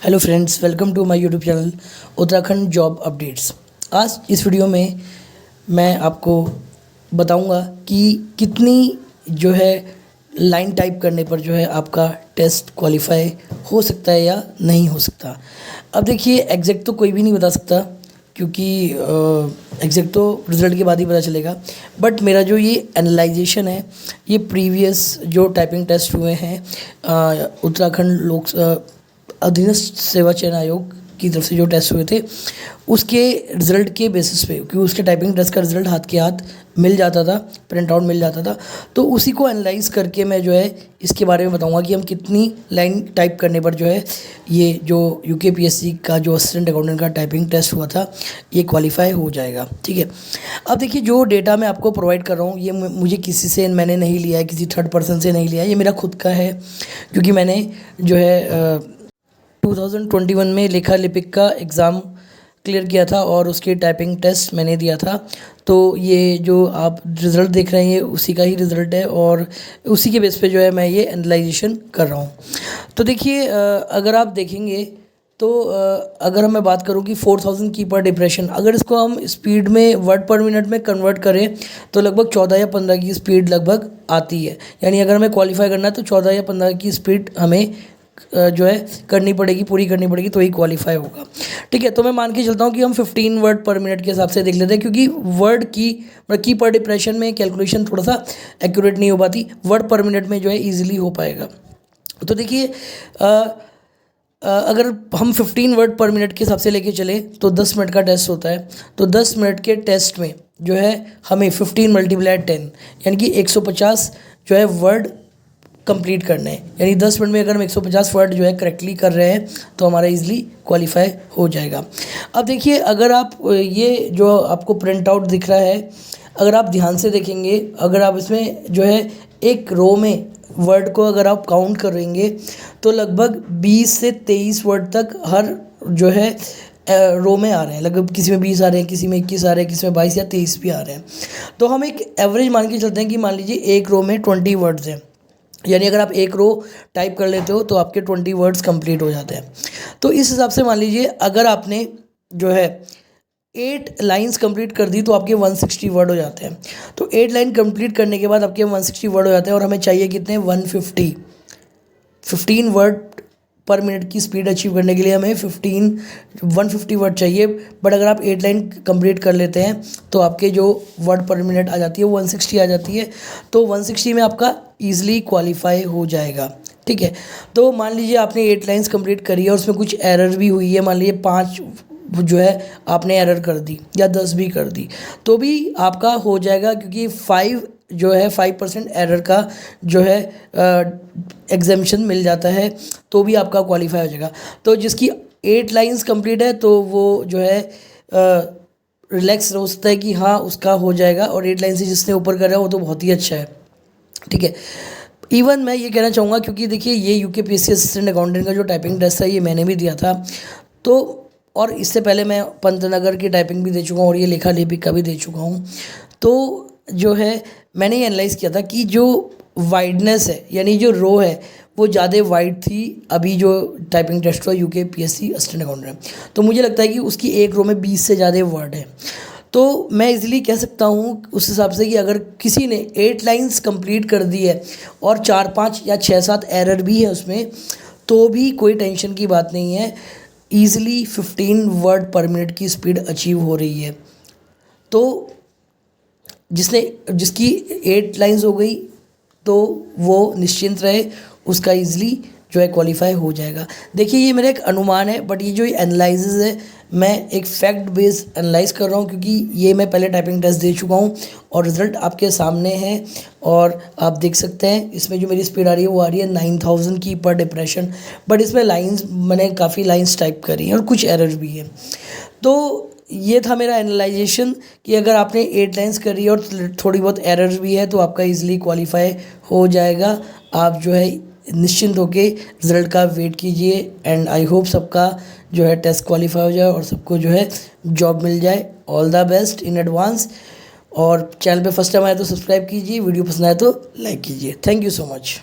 Hello friends, welcome to my YouTube channel Uttarakhand job updates. आज इस video में मैं आपको बताऊंगा कि कितनी जो है लाइन टाइप करने पर जो है आपका टेस्ट क्वालिफाई हो सकता है या नहीं हो सकता। अब देखिए, एग्जैक्ट तो कोई भी नहीं बता सकता क्योंकि एग्जैक्ट तो रिज़ल्ट के बाद ही पता चलेगा। बट मेरा जो ये एनालाइजेशन है, ये प्रीवियस जो टाइपिंग टेस्ट हुए हैं उत्तराखंड लोक अधीनस्थ सेवा चयन आयोग की तरफ से जो टेस्ट हुए थे, उसके रिज़ल्ट के बेसिस पे, क्योंकि उसके टाइपिंग टेस्ट का रिज़ल्ट हाथ के हाथ मिल जाता था, प्रिंट आउट मिल जाता था, तो उसी को एनालाइज करके मैं जो है इसके बारे में बताऊंगा कि हम कितनी लाइन टाइप करने पर जो है ये जो यूकेपीएससी का जो असिस्टेंट अकाउंटेंट का टाइपिंग टेस्ट हुआ था ये क्वालिफाई हो जाएगा। ठीक है, अब देखिए, जो डेटा मैं आपको प्रोवाइड कर रहा हूँ ये मुझे किसी से मैंने नहीं लिया है, किसी थर्ड पर्सन से नहीं लिया है, ये मेरा खुद का है, क्योंकि मैंने जो है 2021 में लेखा लिपिक का एग्ज़ाम क्लियर किया था और उसकी टाइपिंग टेस्ट मैंने दिया था। तो ये जो आप रिज़ल्ट देख रहे हैं ये उसी का ही रिज़ल्ट है और उसी के बेस पे जो है मैं ये एनालाइजेशन कर रहा हूँ। तो देखिए, अगर आप देखेंगे तो अगर मैं बात करूँ कि 4000 की पर डिप्रेशन, अगर इसको हम स्पीड में वर्ड पर मिनट में कन्वर्ट करें तो लगभग 14 या 15 की स्पीड लगभग आती है। यानी अगर हमें क्वालिफाई करना है तो 14 या 15 की स्पीड हमें जो है करनी पड़ेगी, पूरी करनी पड़ेगी, तो ही क्वालिफाई होगा। ठीक है, तो मैं मान के चलता हूँ कि हम 15 वर्ड पर मिनट के हिसाब से देख लेते हैं, क्योंकि वर्ड की मतलब की पर डिप्रेशन में कैलकुलेशन थोड़ा सा एक्यूरेट नहीं हो पाती, वर्ड पर मिनट में जो है ईजिली हो पाएगा। तो देखिए, अगर हम 15 वर्ड पर मिनट के हिसाब से लेके चले तो 10 मिनट का टेस्ट होता है। तो 10 मिनट के टेस्ट में जो है हमें 15 × 10 यानी कि 150 जो है वर्ड कंप्लीट करने हैं। यानी 10 मिनट में अगर हम 150 वर्ड जो है करेक्टली कर रहे हैं तो हमारा इजीली क्वालिफाई हो जाएगा। अब देखिए, अगर आप ये जो आपको प्रिंट आउट दिख रहा है, अगर आप ध्यान से देखेंगे, अगर आप इसमें जो है एक रो में वर्ड को अगर आप काउंट करेंगे तो लगभग 20 से 23 वर्ड तक हर जो है रो में आ रहे हैं। लगभग किसी में 20 आ रहे हैं, किसी में 21 आ रहे हैं, किसी में 22 या 23 भी आ रहे हैं। तो हम एक एवरेज मान के चलते हैं कि मान लीजिए एक रो में 20 वर्ड्स हैं, यानी अगर आप एक रो टाइप कर लेते हो तो आपके 20 वर्ड्स कंप्लीट हो जाते हैं। तो इस हिसाब से मान लीजिए अगर आपने जो है 8 लाइंस कंप्लीट कर दी तो आपके 160 वर्ड हो जाते हैं। तो 8 लाइन कंप्लीट करने के बाद आपके 160 वर्ड हो जाते हैं और हमें चाहिए कितने, 15 वर्ड पर मिनट की स्पीड अचीव करने के लिए हमें 150 वर्ड चाहिए। बट अगर आप 8 लाइन कंप्लीट कर लेते हैं तो आपके जो वर्ड पर मिनट आ जाती है वो 160 आ जाती है। तो 160 में आपका ईजिली क्वालिफाई हो जाएगा। ठीक है, तो मान लीजिए आपने 8 लाइन्स कंप्लीट करी है और उसमें कुछ एरर भी हुई है, मान लीजिए 5 जो है आपने एरर कर दी या 10 भी कर दी तो भी आपका हो जाएगा, क्योंकि 5% एरर का जो है एग्जेम्पशन मिल जाता है, तो भी आपका क्वालिफाई हो जाएगा। तो जिसकी 8 लाइंस कंप्लीट है तो वो जो है रिलैक्स हो सकता है कि हाँ उसका हो जाएगा, और 8 लाइन से जिसने ऊपर करा वो तो बहुत ही अच्छा है। ठीक है, इवन मैं ये कहना चाहूँगा, क्योंकि देखिए ये यूकेपीएससी असिस्टेंट अकाउंटेंट का जो टाइपिंग टेस्ट है ये मैंने भी दिया था, तो और इससे पहले मैं पंतनगर की टाइपिंग भी दे चुका हूँ और ये लेखा लिपिक का भी दे चुका हूँ। तो जो है मैंने ये एनालाइज़ किया था कि जो वाइडनेस है, यानी जो रो है वो ज़्यादा वाइड थी अभी जो टाइपिंग टेस्ट हुआ यूकेपीएससी असिस्टेंट अकाउंटेंट। तो मुझे लगता है कि उसकी एक रो में 20 से ज़्यादा वर्ड है। तो मैं इजीली कह सकता हूँ उस हिसाब से कि अगर किसी ने 8 लाइंस कंप्लीट कर दी है और 4-5 या 6-7 एरर भी है उसमें, तो भी कोई टेंशन की बात नहीं है, ईज़िली 15 वर्ड पर मिनट की स्पीड अचीव हो रही है। तो जिसकी 8 लाइंस हो गई तो वो निश्चिंत रहे, उसका ईज़िली जो है क्वालिफाई हो जाएगा। देखिए, ये मेरा एक अनुमान है, बट ये जो एनालिसिस है मैं एक फैक्ट बेस्ड एनालाइज कर रहा हूँ, क्योंकि ये मैं पहले टाइपिंग टेस्ट दे चुका हूँ और रिज़ल्ट आपके सामने है और आप देख सकते हैं। इसमें जो मेरी स्पीड आ रही है वो आ रही है 9000 की पर डिप्रेशन, बट इसमें लाइंस मैंने काफ़ी लाइंस टाइप करी हैं और कुछ एरर भी है। तो ये था मेरा एनालाइजेशन कि अगर आपने 8 लाइंस करी और थोड़ी बहुत एरर भी है तो आपका ईज़िली क्वालिफाई हो जाएगा। आप जो है निश्चिंत होके रिज़ल्ट का वेट कीजिए, एंड आई होप सबका जो है टेस्ट क्वालिफाई हो जाए और सबको जो है जॉब मिल जाए। All the best in advance, और चैनल पे फर्स्ट टाइम आए तो सब्सक्राइब कीजिए, वीडियो पसंद आए तो लाइक कीजिए। Thank you so much.